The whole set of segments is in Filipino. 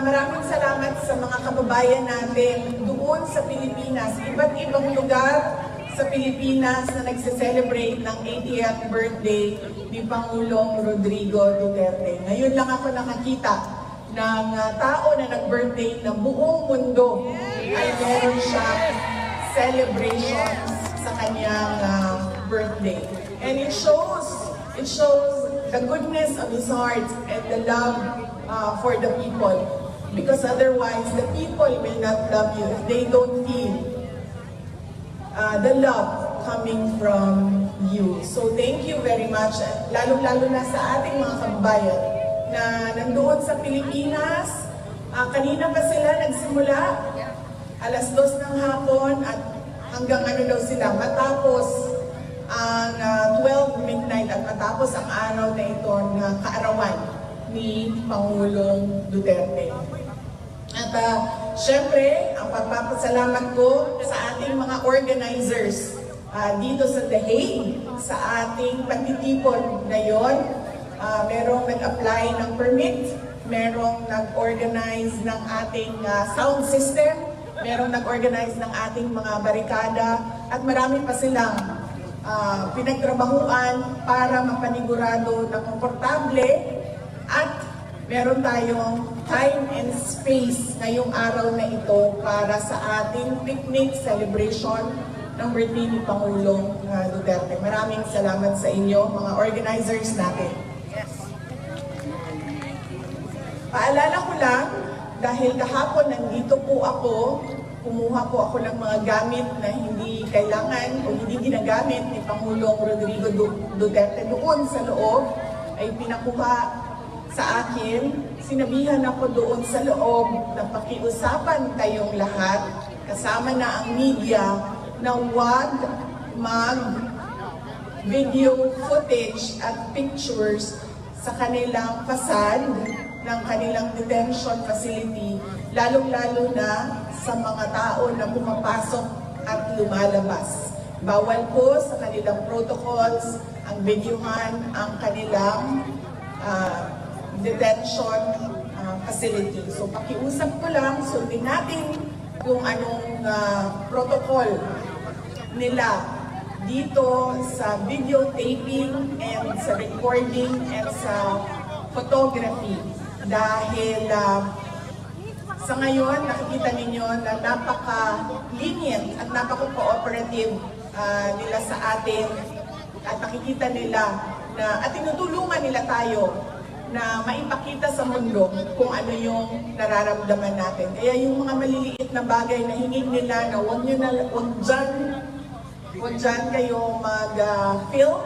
maraming salamat sa mga kababayan natin doon sa Pilipinas, iba't ibang lugar sa Pilipinas na nagse-celebrate ng 80th birthday ni Pangulong Rodrigo Duterte. Ngayon lang ako nakakita ng tao na nag-birthday na buong mundo ay meron siyang celebrations sa kanyang birthday. And it shows the goodness of his heart and the love for the people. Because otherwise, the people will not love you if they don't feel the love coming from you. So thank you very much, lalong-lalo na sa ating mga kababayan na nandoon sa Pilipinas. Kanina pa sila nagsimula, alas 2 ng hapon at hanggang ano daw sila, matapos ang 12 midnight at matapos ang araw na ito na kaarawan ni Pangulong Duterte. At syempre, ang pagpapasalamat ko sa ating mga organizers dito sa The Hague, sa ating pagtitipon na yon. Merong nag-apply ng permit, merong nag-organize ng ating sound system, merong nag-organize ng ating mga barikada, at marami pa silang pinagtrabahuan para mapanigurado na komportable at meron tayong time and space ngayong araw na ito para sa ating picnic celebration ng birthday ni Pangulong Duterte. Maraming salamat sa inyo, mga organizers natin. Paalala ko lang, dahil kahapon nandito po ako, kumuha po ako ng mga gamit na hindi kailangan o hindi ginagamit ni Pangulong Rodrigo Duterte doon sa loob, ay pinakuha sa akin. Sinabihan ako doon sa loob na pakiusapan tayong lahat, kasama na ang media, na huwag mag-video footage at pictures sa kanilang facade ng kanilang detention facility, lalong-lalo na sa mga tao na pumapasok at lumalabas. Bawal po sa kanilang protocols ang videohan ang kanilang detention facility. So pakiusap ko lang, sundin natin kung anong protocol nila dito sa videotaping and sa recording and sa photography. Dahil sa ngayon, nakikita ninyo na napaka-lenient at napaka-cooperative nila sa atin, at nakikita nila na, at tinutulungan nila tayo na maipakita sa mundo kung ano yung nararamdaman natin. Kaya yung mga maliliit na bagay na hingin nila na huwag dyan kayo mag-film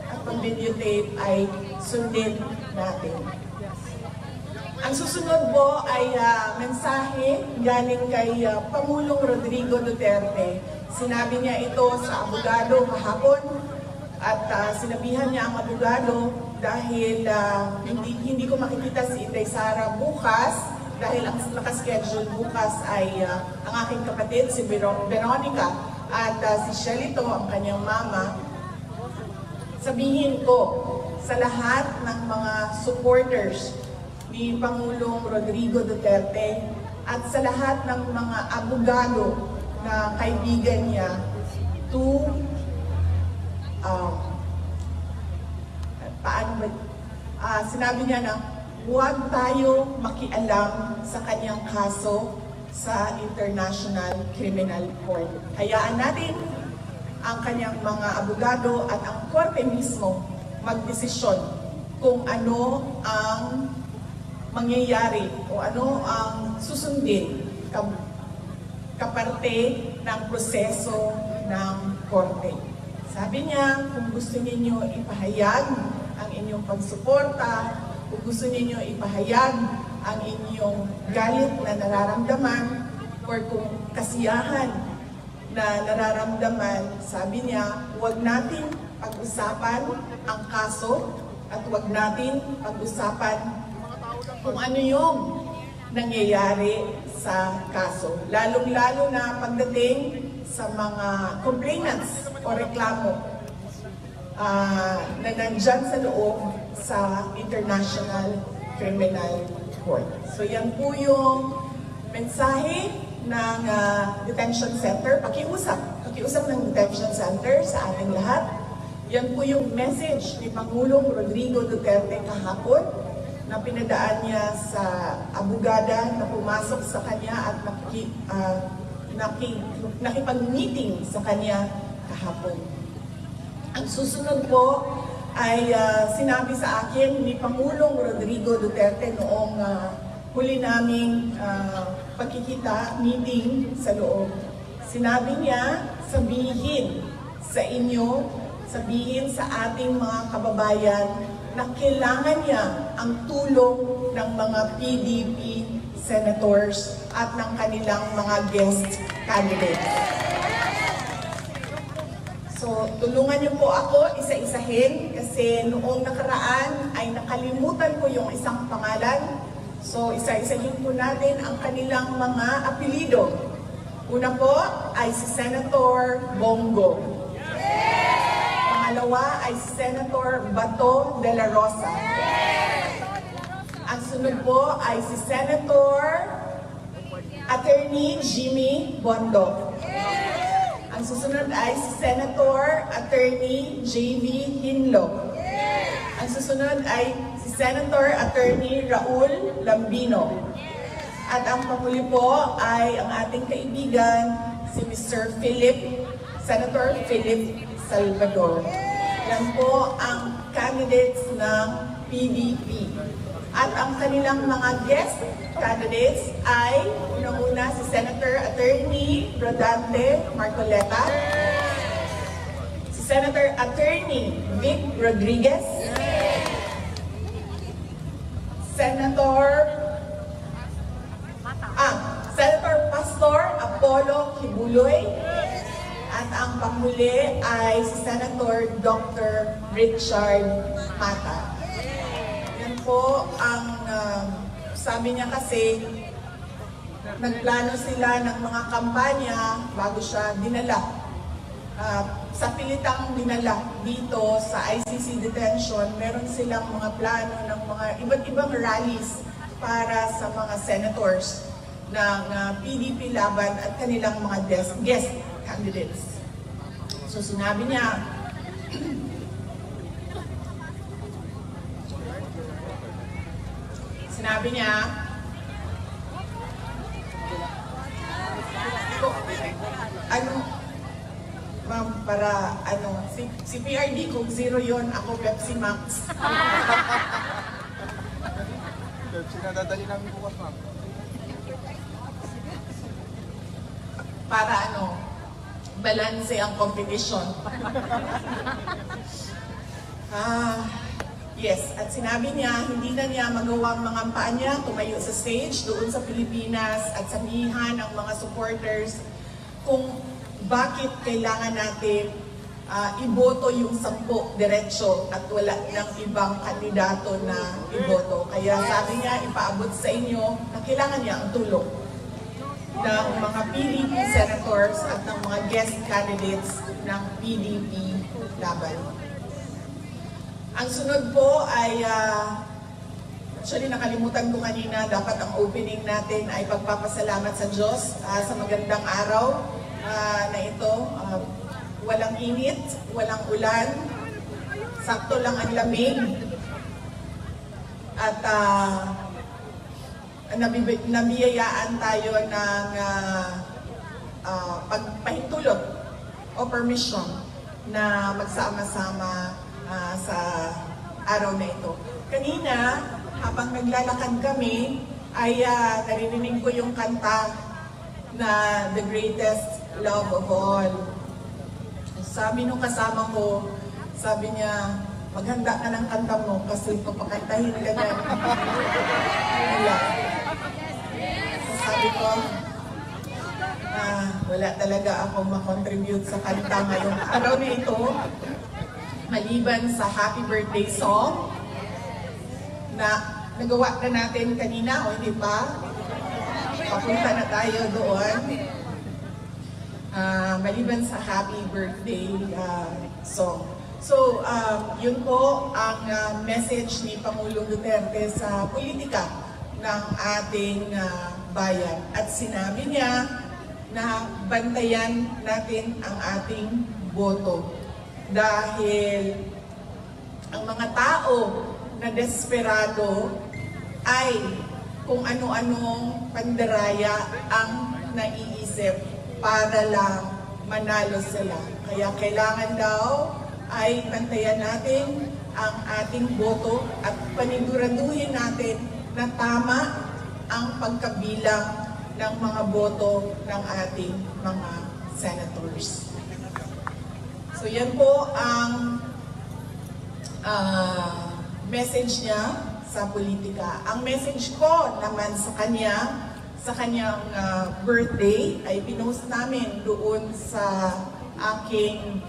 at mag-videotape ay sundin natin. Ang susunod po ay mensahe galing kay Pangulong Rodrigo Duterte. Sinabi niya ito sa abogado kahapon at sinabihan niya ang abogado dahil hindi ko makikita si Inday Sara bukas dahil ang nakaschedule bukas ay ang aking kapatid si Veronica at si Shelito, ang kanyang mama. Sabihin ko sa lahat ng mga supporters ni Pangulong Rodrigo Duterte at sa lahat ng mga abogado na kaibigan niya to sinabi niya na huwag tayo makialam sa kanyang kaso sa International Criminal Court. Hayaan natin ang kanyang mga abogado at ang korte mismo magdesisyon kung ano ang mangyayari o ano ang susundin kaparte ng proseso ng korte. Sabi niya, kung gusto ninyo ipahayag ang inyong pagsuporta, kung gusto ninyo ipahayag ang inyong galit na nararamdaman or kung kasiyahan na nararamdaman, sabi niya, huwag natin pag-usapan ang kaso at huwag natin pag-usapan kung ano yung nangyayari sa kaso. Lalong-lalo na pagdating sa mga complainants o reklamo na nandyan sa loob sa International Criminal court. So yan po yung mensahe ng detention center, pakiusap ng detention center sa ating lahat. Yan po yung message ni Pangulong Rodrigo Duterte kahapon na pinadaan niya sa abogada na pumasok sa kanya at nakipag-meeting sa kanya kahapon. Ang susunod po ay sinabi sa akin ni Pangulong Rodrigo Duterte noong huli naming pagkikita, meeting sa loob. Sinabi niya, sabihin sa inyo, sabihin sa ating mga kababayan na kailangan niya ang tulong ng mga PDP senators at ng kanilang mga guest candidates. So, tulungan niyo po ako isa-isahin kasi noong nakaraan ay nakalimutan ko yung isang pangalan. So, isa-isahin po natin ang kanilang mga apelido. Una po ay si Senator Bongo. Pangalawa ay si Senator Bato de la Rosa. Ang sunod po ay si Senator Attorney Jimmy Bondo. Ang susunod ay si Senator Attorney J.V. Hinlo. Ang susunod ay si Senator Attorney Raul Lambino. At ang panghuli po ay ang ating kaibigan, si Mr. Senator Philip Salvador. Yan po ang candidates ng PDP. At ang kanilang mga guest candidates ay unang-una si Senator Attorney Rodante Marcoleta, si Senator Attorney Vic Rodriguez, Senator Pastor Apollo Kibuloy, at ang panghuli ay si Senator Dr. Richard Mata. Yan po ang sabi niya kasi nagplano sila ng mga kampanya bago siya dinala. Sa pilitang dinala dito sa ICC detention, meron silang mga plano ng mga iba't ibang rallies para sa mga senators ng PDP laban at kanilang mga guest candidates. So sinabi niya, ma'am, para si PRD kung zero yon, ako Pepsi Max. Pepsi na dadali namin bukas, ma'am. Para balanse ang competition. Yes, at sinabi niya, hindi na niya magawang mangampanya niya, tumayo sa stage doon sa Pilipinas at sabihan ang mga supporters kung bakit kailangan natin iboto yung 10 diretsyo at wala ng ibang kandidato na iboto. Kaya sabi niya, ipaabot sa inyo na kailangan niya ang tulong ng mga PDP senators at ng mga guest candidates ng PDP laban. Ang sunod po ay, actually nakalimutan ko kanina, dapat ang opening natin ay pagpapasalamat sa Diyos sa magandang araw na ito. Walang init, walang ulan, sakto lang ang lamig. At nabiyayaan tayo ng pagpahintulot o permission na magsama-sama sa araw na ito. Kanina, habang naglalakad kami, ay naririnig ko yung kanta na The Greatest Love of All. Sabi nung kasama ko, sabi niya, maghanda ka ng kanta mo kasi papakantahin ka na. Sabi ko, wala talaga akong makontribute sa kanta ngayong araw na ito. Maliban sa happy birthday song na nagawa na natin kanina, o hindi pa? Papunta na tayo doon. Maliban sa happy birthday song. So, yun po ang message ni Pangulong Duterte sa politika ng ating bayan. At sinabi niya na bantayan natin ang ating boto. Dahil ang mga tao na desperado ay kung ano-anong pandaraya ang naiisip para lang manalo sila. Kaya kailangan daw ay bantayan natin ang ating boto at paniguraduhin natin na tama ang pagkabilang ng mga boto ng ating mga senators. So yan po ang message niya sa politika. Ang message ko naman sa kanyang birthday ay pinost namin doon sa aking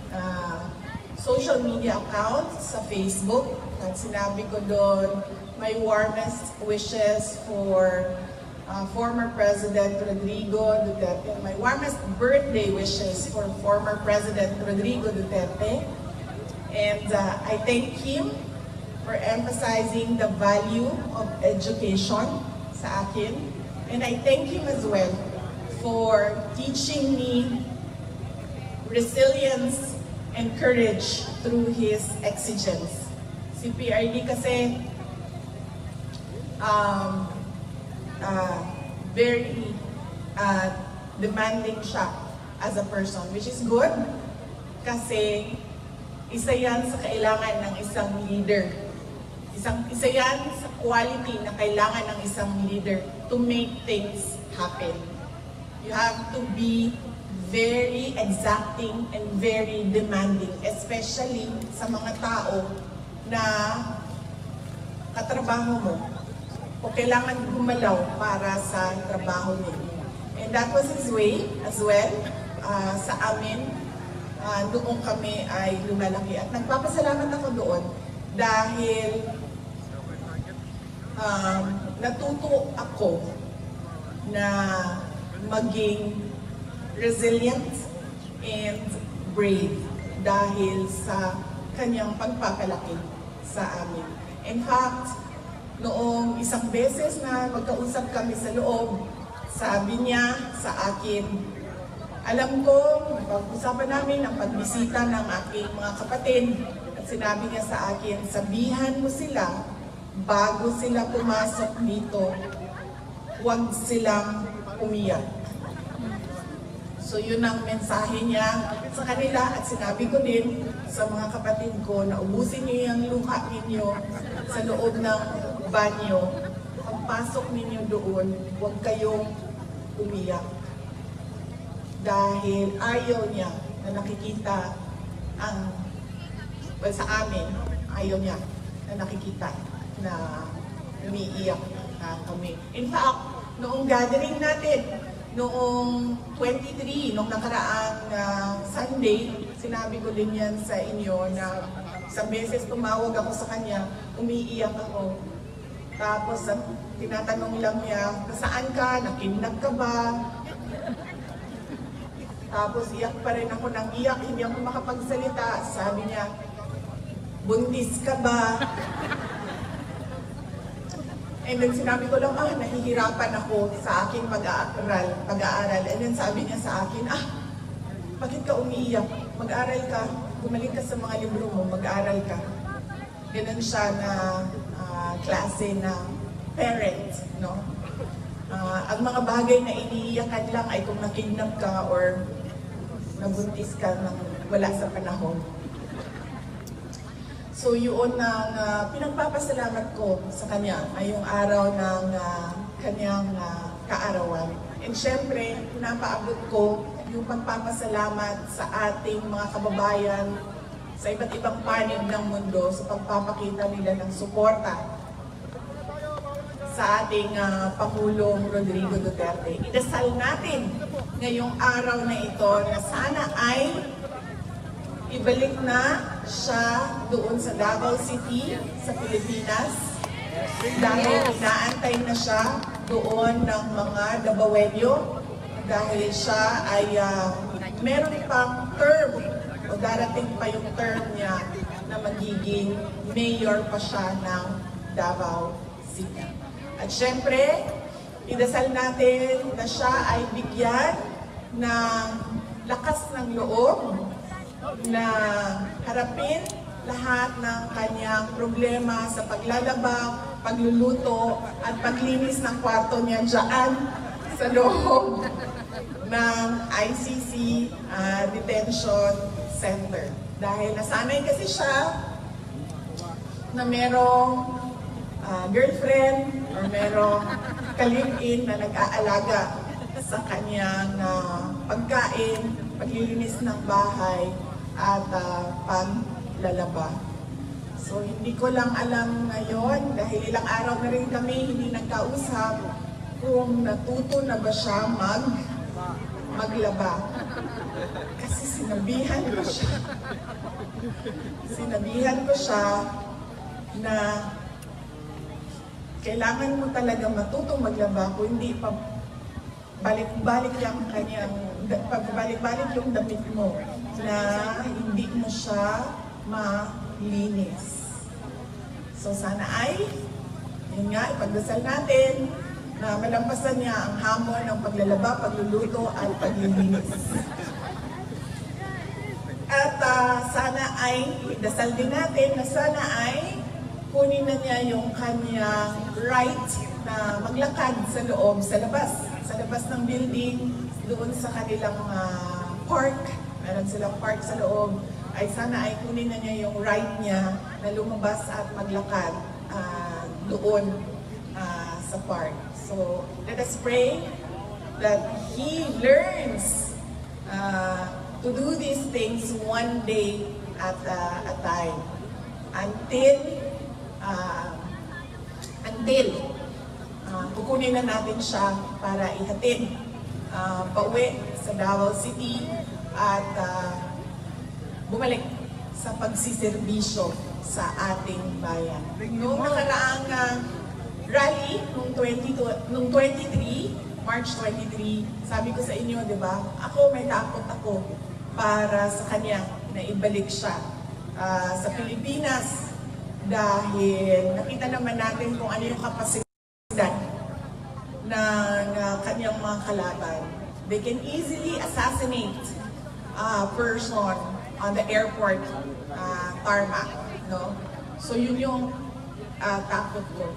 social media account sa Facebook. At sinabi ko doon, my warmest wishes for former President Rodrigo Duterte. My warmest birthday wishes for former President Rodrigo Duterte. And I thank him for emphasizing the value of education sa akin. And I thank him as well for teaching me resilience and courage through his exigence. Si PRD kasi very demanding siya as a person, which is good kasi isa yan sa kailangan ng isang leader. Isa yan sa quality na kailangan ng isang leader to make things happen. You have to be very exacting and very demanding, especially sa mga tao na katrabaho mo o kailangan gumalaw para sa trabaho ninyo. And that was his way as well sa amin noong kami ay lumalaki. At nagpapasalamat ako doon dahil natuto ako na maging resilient and brave dahil sa kanyang pagpapalaki sa amin. In fact, noong isang beses na magkausap kami sa loob, sabi niya sa akin, alam ko, pag-usapan namin ang pagbisita ng aking mga kapatid, at sinabi niya sa akin, sabihan mo sila, bago sila pumasok dito, huwag silang umiyak. So yun ang mensahe niya sa kanila at sinabi ko din sa mga kapatid ko na ubusin niyo yung luha ninyo sa loob ng banyo. Pagpasok ninyo doon, huwag kayong umiyak. Dahil ayaw niya na nakikita sa amin, ayaw niya na nakikita na umiiyak kami. In fact, noong gathering natin, noong 23, noong nakaraang Sunday, sinabi ko din yan sa inyo na isang beses tumawag ako sa kanya, umiiyak ako. Tapos tinatanong lang niya, nasaan ka? Nakidnap ka ba? Tapos iyak pa rin ako ng iyak, hindi ako makapagsalita. Sabi niya, buntis ka ba? And then sinabi ko lang, nahihirapan ako sa aking pag-aaral. And then sabi niya sa akin, bakit ka umiiyak? Mag-aral ka, bumalik ka sa mga libro mo, mag-aral ka. Ganun siya na klase na parent, no? Ang mga bagay na iniiyakan lang ay kung nakidnap ka or nabuntis ka nang wala sa panahon. So yun ang pinagpapasalamat ko sa kanya ay yung araw ng kanyang kaarawan. And syempre, pinapaabot ko yung pagpapasalamat sa ating mga kababayan sa iba't ibang panig ng mundo sa pagpapakita nila ng suporta sa ating Pangulong Rodrigo Duterte. Idasal natin ngayong araw na ito na sana ay ibalik na siya doon sa Davao City, sa Pilipinas, dahil inaantay na siya doon ng mga Davaoenyo, dahil siya ay meron pang term o darating pa yung term niya na magiging mayor pa siya ng Davao City. At syempre, idasal natin na siya ay bigyan ng lakas ng loob na harapin lahat ng kanyang problema sa paglalaba, pagluluto, at paglinis ng kwarto niya dyan sa loob ng ICC Detention Center. Dahil nasanay kasi siya na merong girlfriend or merong ka-live-in na nag-aalaga sa kanyang pagkain, paglilinis ng bahay, at paglalaba. So hindi ko lang alam ngayon, dahil ilang araw na rin kami hindi nagkausap, kung natuto na ba siya maglaba. Kasi sinabihan ko siya na kailangan mo talaga matutong maglaba, kung hindi pa balik-balik yung damit mo na hindi mo siya malinis. So sana ay, yun nga, ipagdasal natin na malampasan niya ang hamon ng paglalaba, pagluluto, at paglilinis. At sana ay, dasal din natin na sana ay kunin na niya yung kanyang right na maglakad sa loob, sa labas ng building, doon sa kanilang park. Meron silang park sa loob. Ay sana ay kunin na niya yung right niya na lumabas at maglakad doon sa park. So let us pray that he learns to do these things one day at a time until kukunin na natin siya para ihatid pauwi sa Davao City at bumalik sa pagsiservisyo sa ating bayan. Noong nakaraang rally, nung 23, March 23, sabi ko sa inyo, di ba, may takot ako para sa kanya na ibalik siya sa Pilipinas dahil nakita naman natin kung ano yung kapasidad ng kanyang mga kalaban. They can easily assassinate a person on the airport tarmac, no? So yun yung takot ko.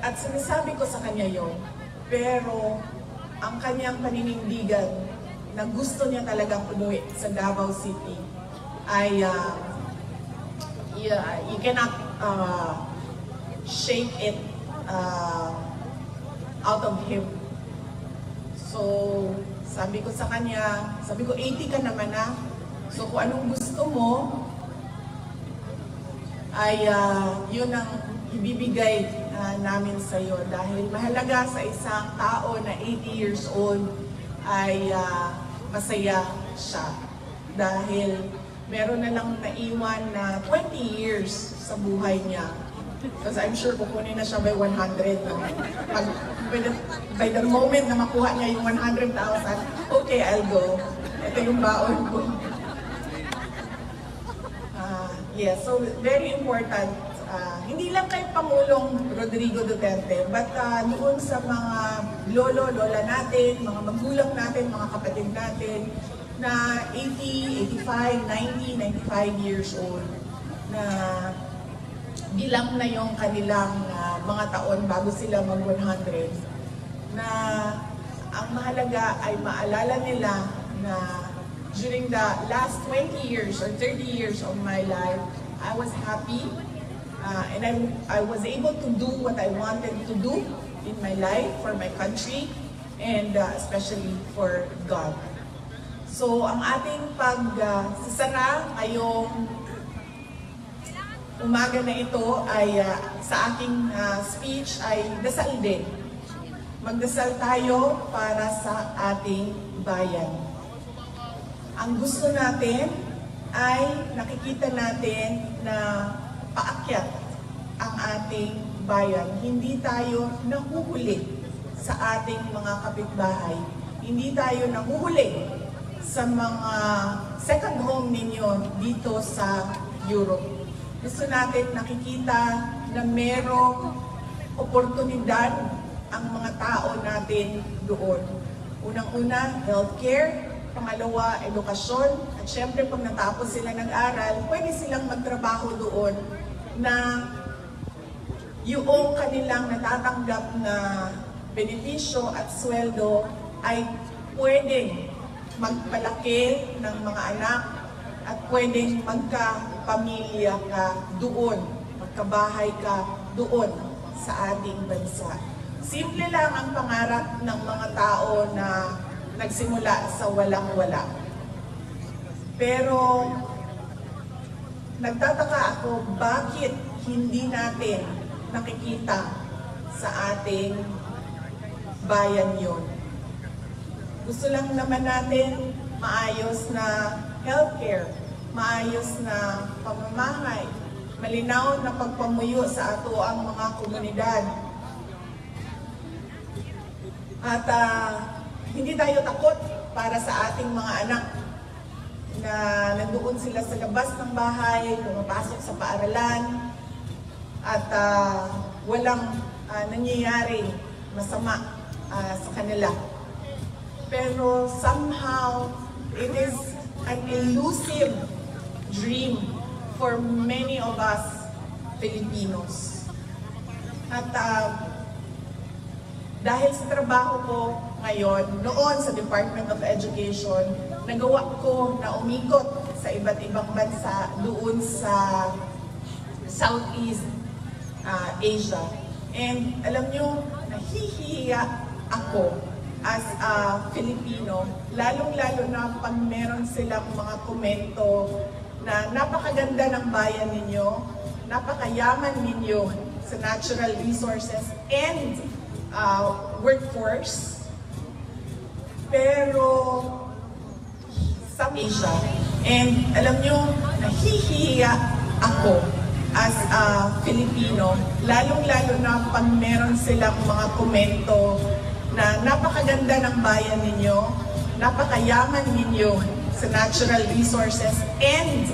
At sinasabi ko sa kanya yon, pero ang kanyang paninindigan na gusto niya talagang umuwi sa Davao City ay you cannot shake it out of him. So sabi ko sa kanya, 80 ka naman na, so kung anong gusto mo ay yun ang ibibigay namin sa iyo, dahil mahalaga sa isang tao na 80 years old ay masaya siya dahil meron na lang naiwan na 20 years sa buhay niya. Because I'm sure kukunin na siya by 100. No? By the moment na makuha niya yung 100,000, okay, I'll go. Ito yung baon ko. Yes, so very important. Hindi lang kay Pangulong Rodrigo Duterte, but doon sa mga lolo, lola natin, mga magulang natin, mga kapatid natin, na 80, 85, 90, 95 years old, na bilang na yung kanilang mga taon bago sila mag-100, na ang mahalaga ay maalala nila na during the last 20 years or 30 years of my life, I was happy and I was able to do what I wanted to do in my life for my country and especially for God. So ang ating pagsasara ngayong umaga na ito ay sa aking speech ay dasal din. Magdasal tayo para sa ating bayan. Ang gusto natin ay nakikita natin na paakyat ang ating bayan. Hindi tayo nahuhuli sa ating mga kapitbahay. Hindi tayo nahuhuli sa mga second home ninyo dito sa Europe. Gusto natin nakikita na merong oportunidad ang mga tao natin doon. Unang-una, healthcare. Pangalawa, edukasyon. At syempre, pag natapos sila nag-aral, pwede silang magtrabaho doon na yung kanilang natatanggap na benepisyo at sweldo ay pwedeng magpalaki ng mga anak at pwedeng magkapamilya ka doon, magkabahay ka doon sa ating bansa. Simple lang ang pangarap ng mga tao na nagsimula sa walang-wala. Pero nagtataka ako bakit hindi natin nakikita sa ating bayan yon. Gusto lang naman natin maayos na healthcare, maayos na pamamahay, malinaw na pagpamuyo sa ato ang mga komunidad. At hindi tayo takot para sa ating mga anak na nandoon sila sa labas ng bahay, pumapasok sa paaralan, at walang nangyayari masama sa kanila. Pero somehow, it is an elusive dream for many of us Filipinos. At dahil sa trabaho ko ngayon, noon sa Department of Education, nagawa ko na umikot sa iba't ibang bansa doon sa Southeast Asia. And alam nyo, nahihiya ako as a Filipino, lalong-lalo na pag meron silang mga komento na napakaganda ng bayan ninyo, napakayaman ninyo sa natural resources and workforce, pero sa Asia. And alam nyo, nahihiya ako as a Filipino, lalong-lalo na pag meron silang mga komento na napakaganda ng bayan ninyo, napakayaman ninyo sa natural resources and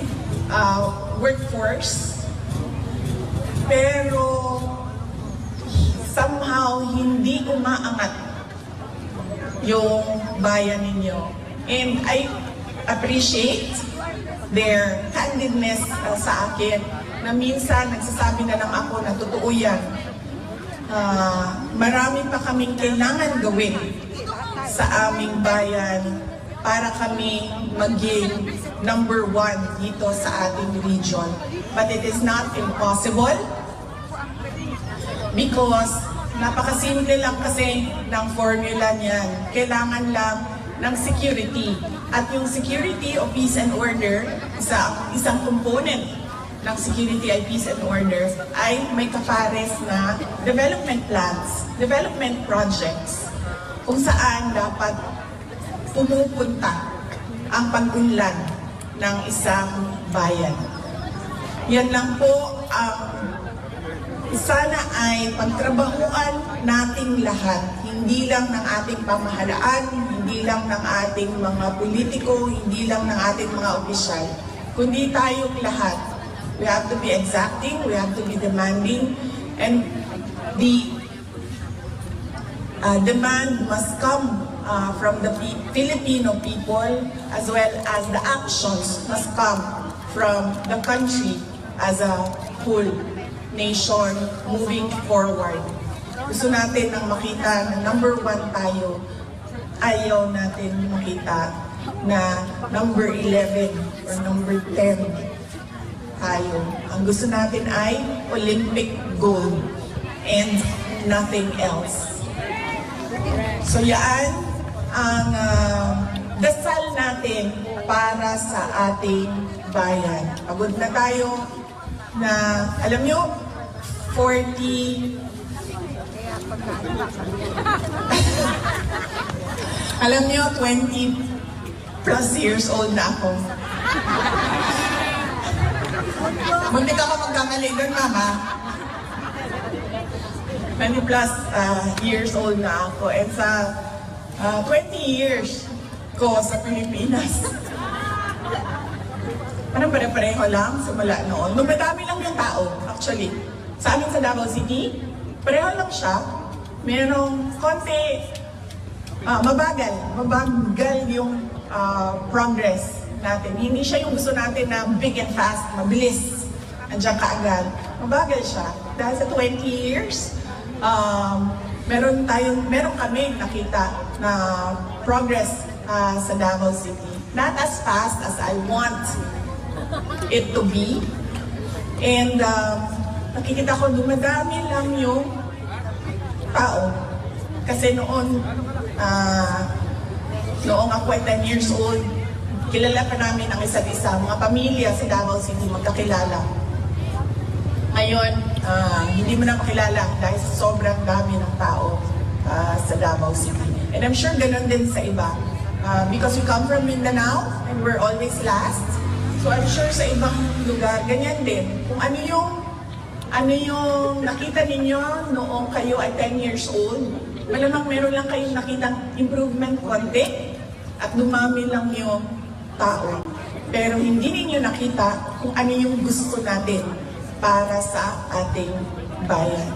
workforce, pero somehow hindi umaangat yung bayan ninyo. And I appreciate their candidness sa akin, na minsan nagsasabi na lang ako na totoo yan. Marami pa kaming kailangan gawin sa aming bayan para kami maging number 1 dito sa ating region. But it is not impossible because napakasimple lang kasi ng formula niyan. Kailangan lang ng security. At yung security o peace and order, isang component ng security ay peace and order, ay may kapares na development plans, development projects, kung saan dapat pumupunta ang pag-unlad ng isang bayan. Yan lang po ang sana ay pagtrabahuan nating lahat, hindi lang ng ating pamahalaan, hindi lang ng ating mga politiko, hindi lang ng ating mga opisyal, kundi tayong lahat. We have to be exacting, we have to be demanding, and the demand must come from the Filipino people, as well as the actions must come from the country as a whole nation moving forward. Gusto natin ang makita na number 1 tayo. Ayaw natin makita na number 11 or number 10 tayo. Ang gusto natin ay Olympic gold and nothing else. So yan ang dasal natin para sa ating bayan. Pagod na tayo na, alam nyo, 40 alam nyo, 20 plus years old na ako. Muntik ako magkamali doon, mama. 20 plus years old na ako. And sa 20 years ko sa Pilipinas, parang pare-pareho lang simula noon. Madami lang yung tao, actually. Sa amin sa Davao City, pareho lang siya. Merong konti, mabagal yung progress natin. Hindi siya yung gusto natin na big and fast, mabilis, andiyan kaagad. Mabagal siya. Dahil sa 20 years, meron kami nakita na progress sa Davao City. Not as fast as I want it to be. And nakikita ko dumadami lang yung tao. Kasi noong ako ay 10 years old, kilala pa namin ang isa't isa, mga pamilya sa Davao City magkakilala. Ngayon, hindi mo na makilala dahil sobrang dami ng tao sa Davao City. And I'm sure ganun din sa iba. Because we come from Mindanao and we're always last. So I'm sure sa ibang lugar, ganyan din. Kung ano yung nakita ninyo noong kayo ay 10 years old, malamang meron lang kayong nakitang improvement konti at dumami lang yung tao. Pero hindi ninyo nakita kung ano yung gusto natin para sa ating bayan.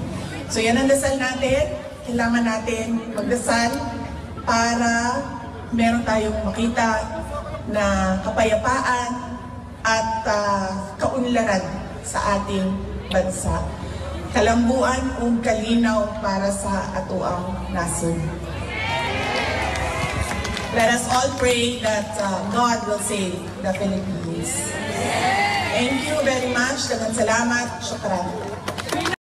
So yan ang dasal natin. Kailangan natin magdasal para meron tayong makita na kapayapaan at kaunlaran sa ating bansa. Kalambuan ug kalinaw para sa atuang nasod. Let us all pray that God will save the Philippines. Thank you very much. Daghang salamat. Shukran.